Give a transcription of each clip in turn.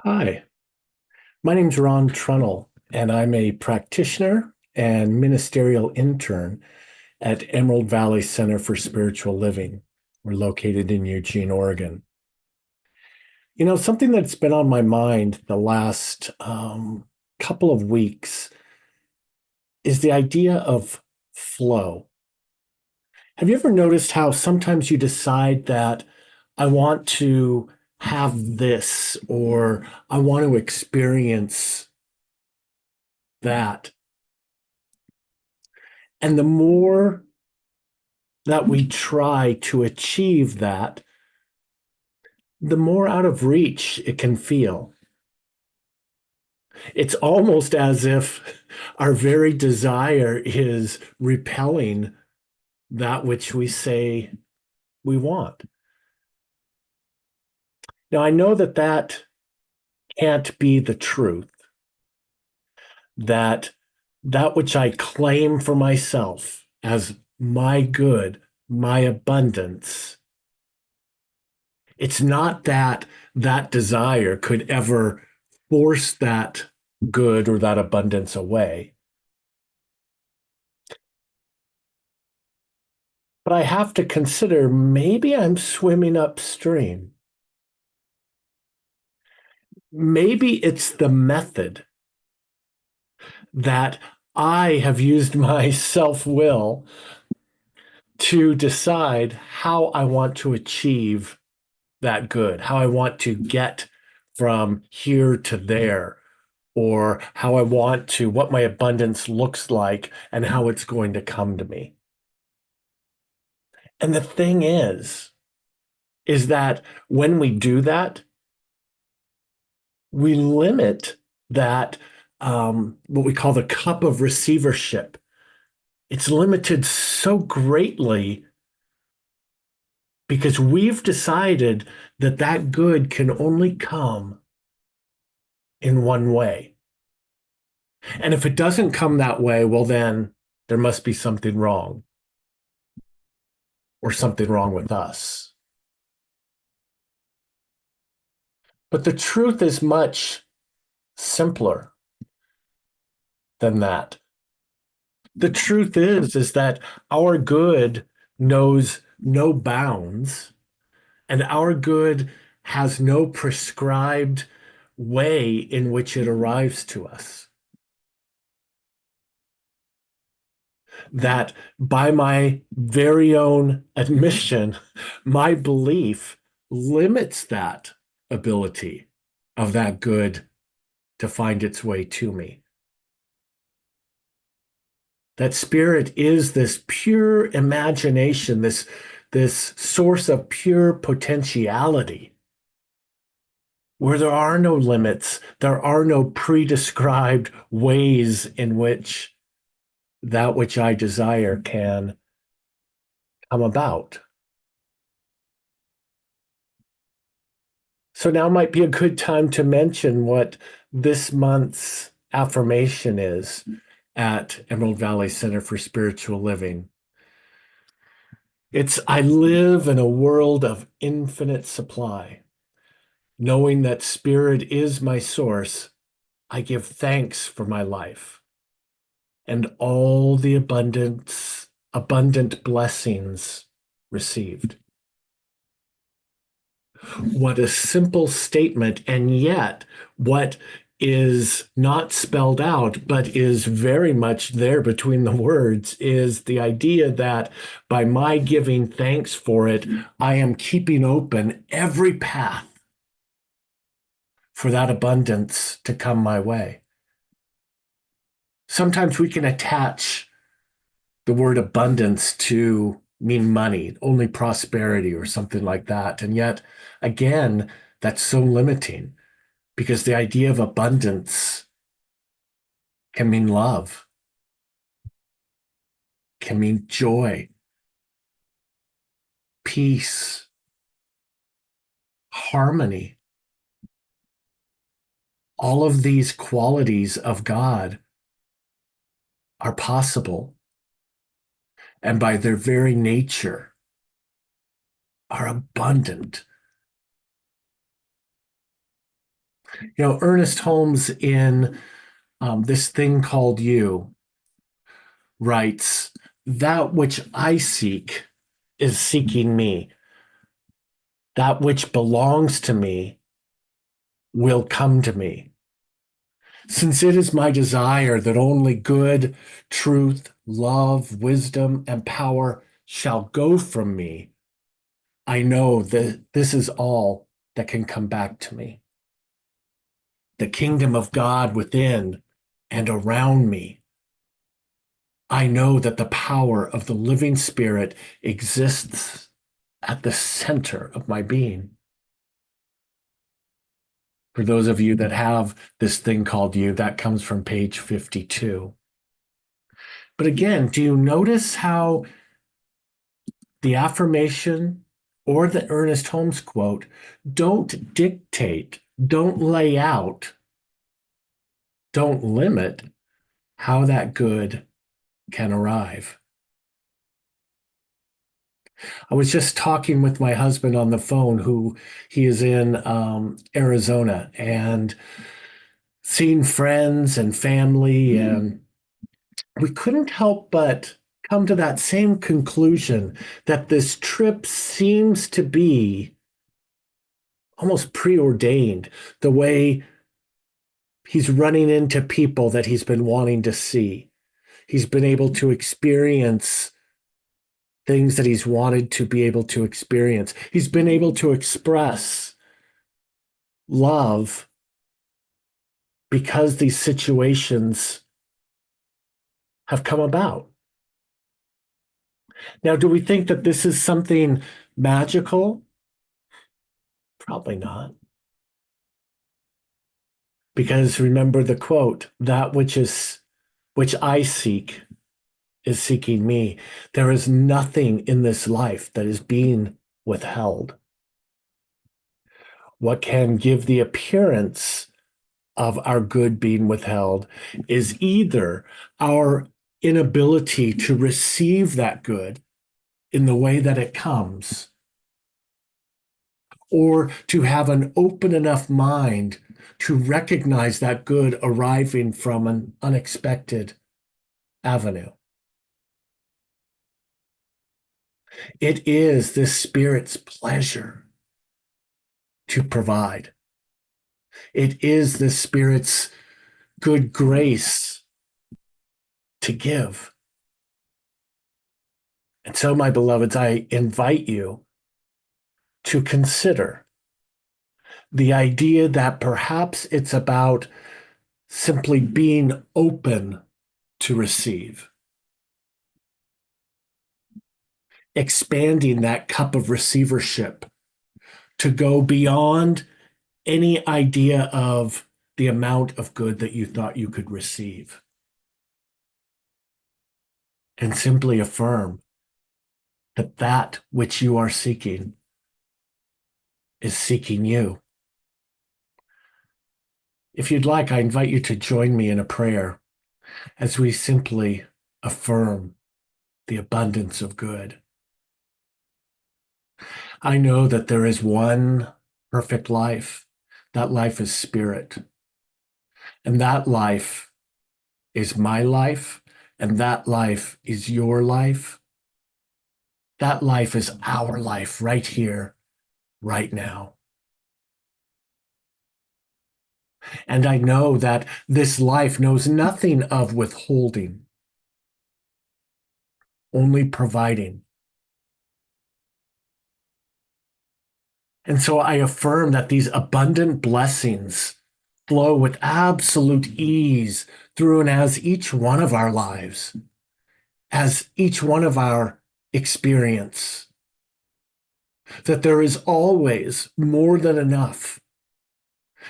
Hi, my name's Ron Trunnell, and I'm a practitioner and ministerial intern at Emerald Valley Center for Spiritual Living. We're located in Eugene, Oregon. Something that's been on my mind the last couple of weeks is the idea of flow. Have you ever noticed how sometimes you decide that I want to have this or I want to experience that? And the more that we try to achieve that, the more out of reach it can feel. It's almost as if our very desire is repelling that which we say we want. Now, I know that that can't be the truth, that that which I claim for myself as my good, my abundance, it's not that that desire could ever force that good or that abundance away. But I have to consider maybe I'm swimming upstream. Maybe it's the method that I have used my self will to decide how I want to achieve that good, how I want to get from here to there, or how I want to, what my abundance looks like and how it's going to come to me. And the thing is that when we do that, we limit that, what we call the cup of receivership. It's limited so greatly because we've decided that that good can only come in one way. And if it doesn't come that way, well, then there must be something wrong or something wrong with us. But the truth is much simpler than that. The truth is that our good knows no bounds, and our good has no prescribed way in which it arrives to us. That by my very own admission, my belief limits that ability of that good to find its way to me. That spirit is this pure imagination, this source of pure potentiality, where there are no limits, there are no pre-described ways in which that which I desire can come about. So now might be a good time to mention what this month's affirmation is at Emerald Valley Center for Spiritual Living. It's, I live in a world of infinite supply. Knowing that spirit is my source, I give thanks for my life and all the abundant blessings received. What a simple statement, and yet what is not spelled out, but is very much there between the words, is the idea that by my giving thanks for it, I am keeping open every path for that abundance to come my way. Sometimes we can attach the word abundance to mean money, only prosperity or something like that. And yet, again, that's so limiting because the idea of abundance can mean love, can mean joy, peace, harmony. All of these qualities of God are possible and by their very nature are abundant. Ernest Holmes in This Thing Called You writes, "That which I seek is seeking me. That which belongs to me will come to me. Since it is my desire that only good, truth, love, wisdom, and power shall go from me, I know that this is all that can come back to me. The kingdom of God within and around me. I know that the power of the living spirit exists at the center of my being." For those of you that have This Thing Called You, that comes from page 52. But again, do you notice how the affirmation or the Ernest Holmes quote don't dictate, don't lay out, don't limit how that good can arrive? I was just talking with my husband on the phone, who he is in Arizona, and seeing friends and family, and we couldn't help but come to that same conclusion that this trip seems to be almost preordained, the way he's running into people that he's been wanting to see. He's been able to experience things that he's wanted to be able to experience. He's been able to express love because these situations have come about. Now, do we think that this is something magical? Probably not. Because remember the quote, that which I seek is seeking me. There is nothing in this life that is being withheld. What can give the appearance of our good being withheld is either our inability to receive that good in the way that it comes, or to have an open enough mind to recognize that good arriving from an unexpected avenue. It is this Spirit's pleasure to provide. It is this Spirit's good grace to give. And so, my beloveds, I invite you to consider the idea that perhaps it's about simply being open to receive, expanding that cup of receivership to go beyond any idea of the amount of good that you thought you could receive, and simply affirm that that which you are seeking is seeking you. If you'd like, I invite you to join me in a prayer as we simply affirm the abundance of good. I know that there is one perfect life. That life is spirit. And that life is my life. And that life is your life. That life is our life right here, right now. And I know that this life knows nothing of withholding, only providing. And so I affirm that these abundant blessings flow with absolute ease through and as each one of our lives, as each one of our experience. That there is always more than enough.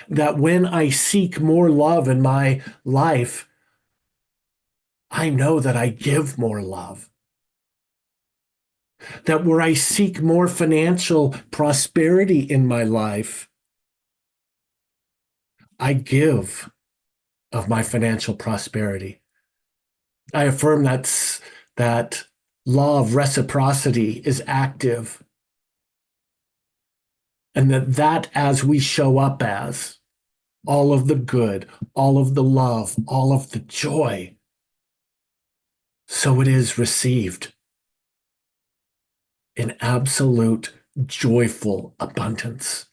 That when I seek more love in my life, I know that I give more love. That where I seek more financial prosperity in my life, I give of my financial prosperity. I affirm that law of reciprocity is active, and that as we show up as, all of the good, all of the love, all of the joy. So it is received in absolute joyful abundance.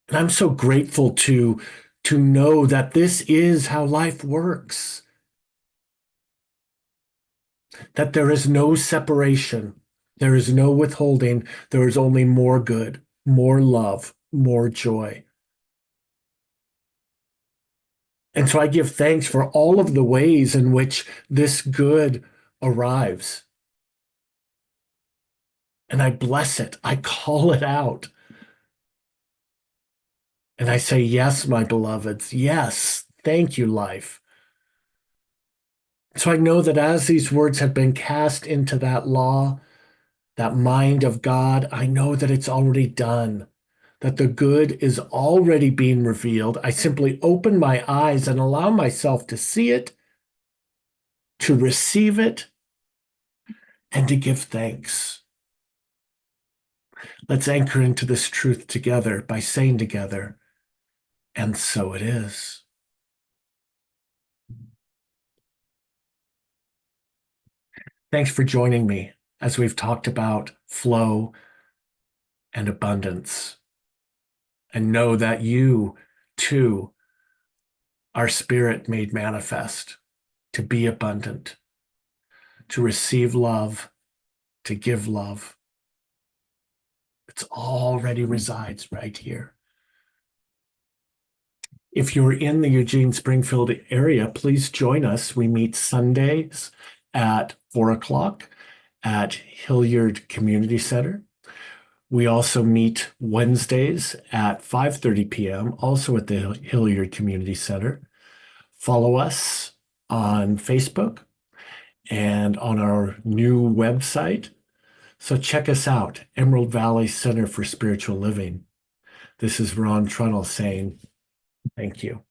And I'm so grateful to know that this is how life works, that there is no separation, there is no withholding, there is only more good, more love, more joy. And so I give thanks for all of the ways in which this good arrives. And I bless it. I call it out. And I say, yes, my beloveds. Yes. Thank you, life. So I know that as these words have been cast into that law, that mind of God, I know that it's already done, that the good is already being revealed. I simply open my eyes and allow myself to see it, to receive it, and to give thanks. Let's anchor into this truth together by saying together, and so it is. Thanks for joining me as we've talked about flow and abundance. And know that you, too, are spirit made manifest to be abundant, to receive love, to give love. It's already resides right here. If you're in the Eugene Springfield area, please join us. We meet Sundays at 4 o'clock at Hilliard Community Center. We also meet Wednesdays at 5:30 p.m., also at the Hilliard Community Center. Follow us on Facebook and on our new website. So check us out, Emerald Valley Center for Spiritual Living. This is Ron Trunnell saying thank you.